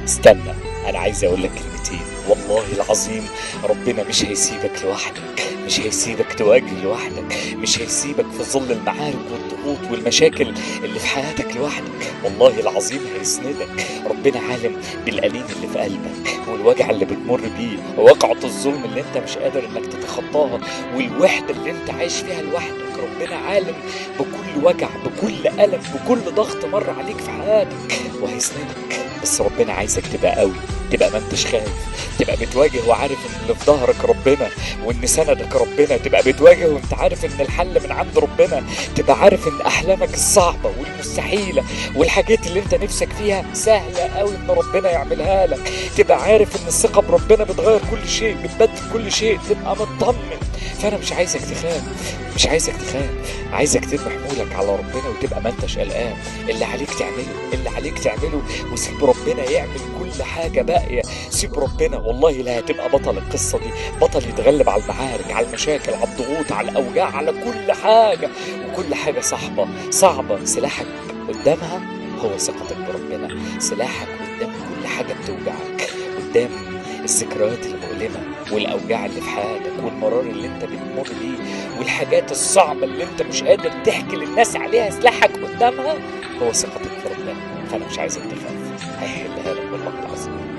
استنى، انا عايز اقول لك كلمتين. والله العظيم ربنا مش هيسيبك لوحدك، مش هيسيبك تواجه لوحدك، مش هيسيبك في ظل المعارك والضغوط والمشاكل اللي في حياتك لوحدك. والله العظيم هيسندك. ربنا عالم بالأليم اللي في قلبك والوجع اللي بتمر بيه وواقعة الظلم اللي انت مش قادر انك تتخطاها والوحدة اللي انت عايش فيها لوحدك. ربنا عالم بكل وجع، بكل ألم، بكل ضغط مر عليك في حياتك وهيسندك. بس ربنا عايزك تبقى قوي، تبقى ما انتش خايف، تبقى بتواجه وعارف ان اللي في ظهرك ربنا وان سندك ربنا، تبقى بتواجه وانت عارف ان الحل من عند ربنا، تبقى عارف ان احلامك الصعبة والمستحيلة والحاجات اللي انت نفسك فيها سهلة قوي ان ربنا يعملها لك، تبقى عارف ان الثقة بربنا بتغير كل شيء، بتبدل كل شيء، تبقى مطمن. فانا مش عايزك تخاف، مش عايزك تخاف، عايزك ترمي حمولك على ربنا وتبقى ما انتش قلقان. اللي عليك تعمله، اللي عليك تعمله، وسيب ربنا يعمل كل حاجة باقية. سيب ربنا، والله لا هتبقى بطل القصة دي، بطل يتغلب على المعارك، على المشاكل، على الضغوط، على الأوجاع، على كل حاجة. وكل حاجة صعبة سلاحك قدامها هو ثقتك بربنا. سلاحك قدام كل حاجة بتوجعك، قدام الذكريات المؤلمة والأوجاع اللي في حياتك والمرار اللي انت بتمر بيه والحاجات الصعبة اللي انت مش قادر تحكي للناس عليها، سلاحك قدامها هو ثقتك في ربنا. فأنا مش عايزك تخاف، هيحلها لك والله العظيم.